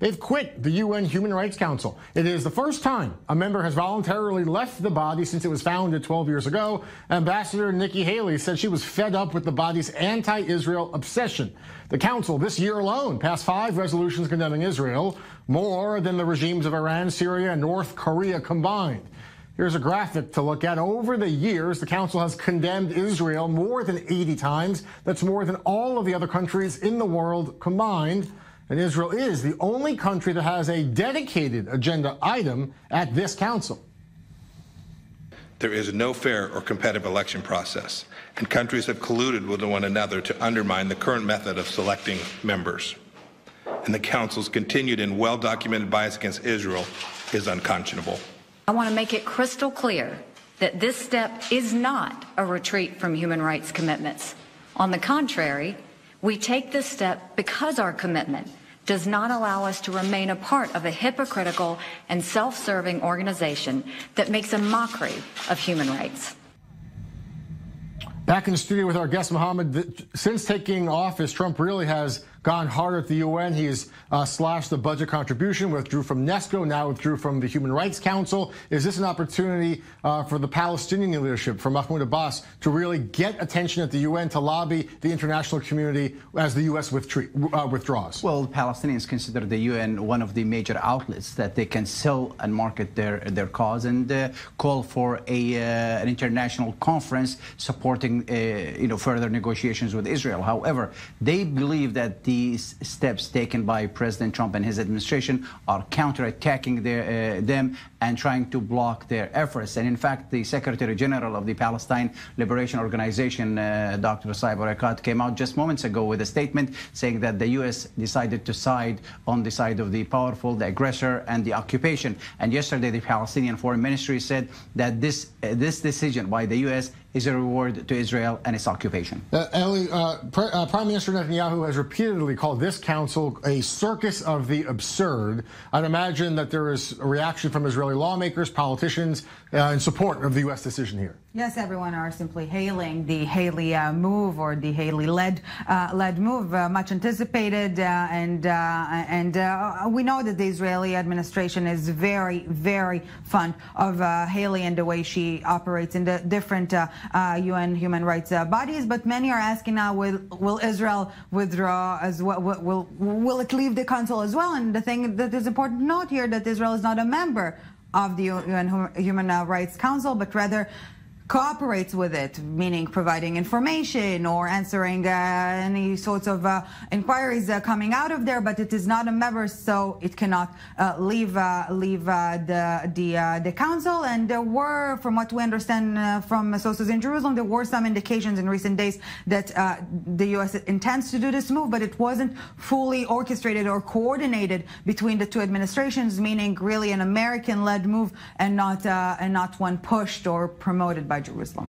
They've quit the UN Human Rights Council. It is the first time a member has voluntarily left the body since it was founded 12 years ago. Ambassador Nikki Haley said she was fed up with the body's anti-Israel obsession. The council this year alone passed 5 resolutions condemning Israel, more than the regimes of Iran, Syria, and North Korea combined. Here's a graphic to look at. Over the years, the council has condemned Israel more than 80 times. That's more than all of the other countries in the world combined. And Israel is the only country that has a dedicated agenda item at this council. There is no fair or competitive election process, and countries have colluded with one another to undermine the current method of selecting members. And the council's continued and well-documented bias against Israel is unconscionable. I want to make it crystal clear that this step is not a retreat from human rights commitments. On the contrary, we take this step because our commitment does not allow us to remain a part of a hypocritical and self-serving organization that makes a mockery of human rights. Back in the studio with our guest, Mohammed. Since taking office, Trump really has gone hard at the UN. He has slashed the budget contribution, withdrew from UNESCO, now withdrew from the Human Rights Council. Is this an opportunity for the Palestinian leadership, for Mahmoud Abbas, to really get attention at the UN, to lobby the international community as the U.S. withdraws? Well, the Palestinians consider the UN one of the major outlets that they can sell and market their cause, and call for an international conference supporting further negotiations with Israel. However, they believe that these steps taken by President Trump and his administration are counterattacking them and trying to block their efforts. And in fact, the Secretary General of the Palestine Liberation Organization, Dr. Saib Erekat, came out just moments ago with a statement saying that the U.S. decided to side on the side of the powerful, the aggressor, and the occupation. And yesterday, the Palestinian Foreign Ministry said that this decision by the U.S. is a reward to Israel and its occupation. Prime Minister Netanyahu has repeatedly called this council a circus of the absurd. I'd imagine that there is a reaction from Israeli lawmakers, politicians, in support of the U.S. decision here. Yes, everyone are simply hailing the Haley move, or the Haley-led move, much anticipated, and we know that the Israeli administration is very, very fond of Haley and the way she operates in the different UN human rights bodies. But many are asking now, will Israel withdraw as well? Will it leave the council as well? And the thing that is important to note here, that Israel is not a member of the UN Human Rights Council, but rather cooperates with it, meaning providing information or answering any sorts of inquiries coming out of there. But it is not a member, so it cannot leave the council. And there were, from what we understand from sources in Jerusalem, there were some indications in recent days that the U.S. intends to do this move, but it wasn't fully orchestrated or coordinated between the two administrations, meaning really an American-led move and not one pushed or promoted by Jerusalem.